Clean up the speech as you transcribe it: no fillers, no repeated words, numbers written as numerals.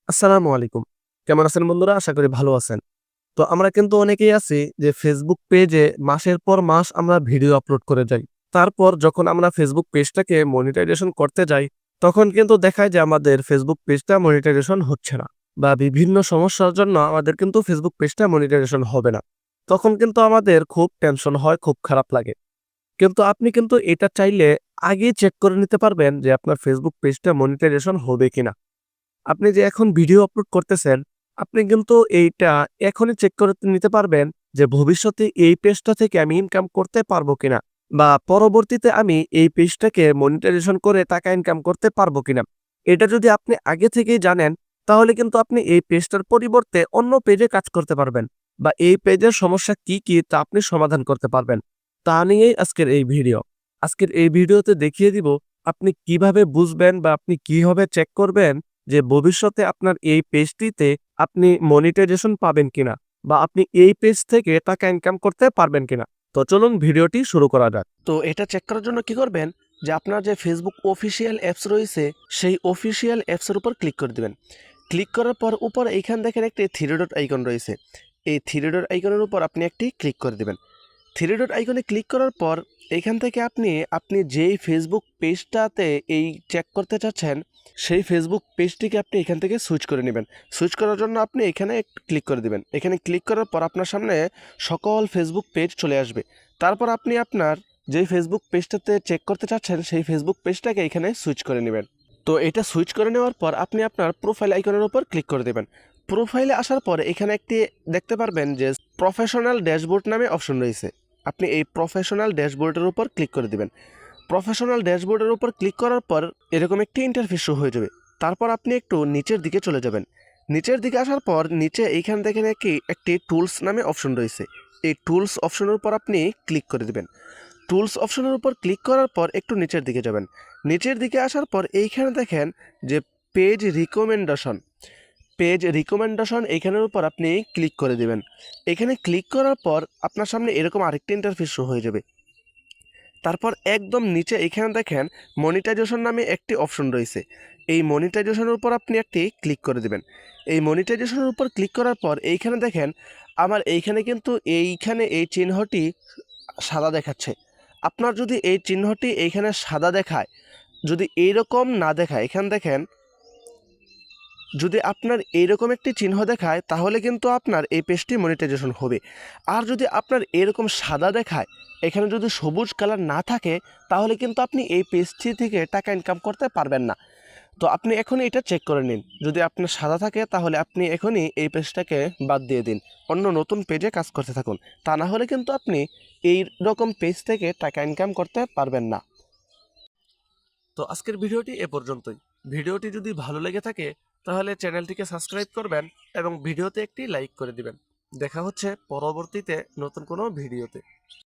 আসসালামু আলাইকুম। কেমন আছেন বন্ধুরা? আশা করি ভালো আছেন। তো আমরা কিন্তু অনেকেই আছি যে Facebook পেজে মাসের পর মাস আমরা ভিডিও আপলোড করে যাই। তারপর যখন আমরা Facebook পেজটাকে মনিটাইজেশন করতে যাই, তখন কিন্তু দেখায় যে আমাদের Facebook পেজটা মনিটাইজেশন হচ্ছে না। বা বিভিন্ন সমস্যার জন্য আমাদের কিন্তু Facebook পেজটা মনিটাইজেশন হবে না। তখন কিন্তু আমাদের খুব টেনশন হয়, খুব খারাপ লাগে। কিন্তু আপনি কিন্তু এটা চাইলে আগেই চেক করে নিতে পারবেন যে আপনার Facebook পেজটা মনিটাইজেশন হবে কিনা। আপনি যে এখন ভিডিও আপলোড করতেছেন, আপনি কিন্তু এইটা এখনই চেক করে নিতে পারবেন যে ভবিষ্যতে এই পেজটা থেকে আমি ইনকাম করতে পারবো কিনা? বা পরবর্তীতে আমি এই পেজটাকে মনিটাইজেশন করে টাকা ইনকাম করতে পারবো কিনা? এটা যদি আপনি আগে থেকেই জানেন, তাহলে কিন্তু আপনি এই পেজটার পরিবর্তে অন্য পেজে কাজ করতে পারবেন। বা এই পেজের সমস্যা কি, কি তা আপনি সমাধান করতে পারবেন। তা নিয়েই আজকের এই ভিডিও। আজকের এই ভিডিওতে দেখিয়ে দিব আপনি কিভাবে বুঝবেন বা আপনি কিভাবে চেক করবেন যে ভবিষ্যতে আপনার এই পেজটিতে আপনি মনিটাইজেশন পাবেন কিনা বা আপনি এই পেজ থেকে টাকা ইনকাম করতে পারবেন কিনা। তো চলুন ভিডিওটি শুরু করা যাক। তো এটা চেক করার জন্য কি করবেন যে আপনার যে ফেসবুক অফিসিয়াল অ্যাপস রয়েছে সেই অফিসিয়াল অ্যাপসের উপর ক্লিক করে দিবেন। ক্লিক করার পর উপর এইখান দেখেন একটি থ্রি ডট আইকন রয়েছে। এই থ্রি ডট আইকনের উপর আপনি একটি ক্লিক করে দিবেন। থ্রি ডট আইকনে ক্লিক করার পর এইখান থেকে আপনি আপনি যেই ফেসবুক পেজটাতে এই চেক করতে চাচ্ছেন সেই ফেসবুক পেজটিকে আপনি এখান থেকে সুইচ করে নেবেন। সুইচ করার জন্য আপনি এখানে ক্লিক করে দিবেন। এখানে ক্লিক করার পর আপনার সামনে সকল ফেসবুক পেজ চলে আসবে। তারপর আপনি আপনার যেই ফেসবুক পেজটাতে চেক করতে চাচ্ছেন সেই ফেসবুক পেজটাকে এখানে সুইচ করে নেবেন। তো এটা সুইচ করে নেওয়ার পর আপনি আপনার প্রোফাইল আইকনের উপর ক্লিক করে দেবেন। প্রোফাইলে আসার পর এখানে একটি দেখতে পারবেন যে প্রফেশনাল ড্যাশবোর্ড নামে অপশন রয়েছে। আপনি এই প্রফেশনাল ড্যাশবোর্ডের উপর ক্লিক করে দিবেন। প্রফেশনাল ড্যাশবোর্ডের উপর ক্লিক করার পর এরকম একটি ইন্টারফেস শো হয়ে যাবে। তারপর আপনি একটু নিচের দিকে চলে যাবেন। নিচের দিকে আসার পর নিচে এইখান থেকে নাকি একটি টুলস নামে অপশন রয়েছে। এই টুলস অপশনের উপর আপনি ক্লিক করে দেবেন। টুলস অপশনের উপর ক্লিক করার পর একটু নিচের দিকে যাবেন। নিচের দিকে আসার পর এইখানে দেখেন যে পেজ রিকমেন্ডেশন, পেজ রিকমেন্ডেশন এইখানের উপর আপনি ক্লিক করে দেবেন। এখানে ক্লিক করার পর আপনার সামনে এরকম আরেকটি ইন্টারফেস শো হয়ে যাবে। তারপর একদম নিচে এখানে দেখেন মনিটাইজেশন নামে একটি অপশন রয়েছে। এই মনিটাইজেশনের উপর আপনি একটি ক্লিক করে দেবেন। এই মনিটাইজেশনের উপর ক্লিক করার পর এইখানে দেখেন আমার এইখানে কিন্তু এইখানে এই চিহ্নটি সাদা দেখাচ্ছে। আপনার যদি এই চিহ্নটি এইখানে সাদা দেখায়, যদি এইরকম না দেখায়, এখানে দেখেন যদি আপনার এইরকম একটি চিহ্ন দেখায় তাহলে কিন্তু আপনার এই পেজটি মনিটাইজেশন হবে। আর যদি আপনার এরকম সাদা দেখায়, এখানে যদি সবুজ কালার না থাকে, তাহলে কিন্তু আপনি এই পেজটি থেকে টাকা ইনকাম করতে পারবেন না। তো আপনি এখনই এটা চেক করে নিন। যদি আপনার সাদা থাকে তাহলে আপনি এখনই এই পেজটাকে বাদ দিয়ে দিন, অন্য নতুন পেজে কাজ করতে থাকুন। তা না হলে কিন্তু আপনি এই রকম পেজ থেকে টাকা ইনকাম করতে পারবেন না। তো আজকের ভিডিওটি এ পর্যন্তই। ভিডিওটি যদি ভালো লেগে থাকে তাহলে চ্যানেলটিকে সাবস্ক্রাইব করবেন এবং ভিডিওতে একটি লাইক করে দিবেন। দেখা হচ্ছে পরবর্তীতে নতুন কোনো ভিডিওতে।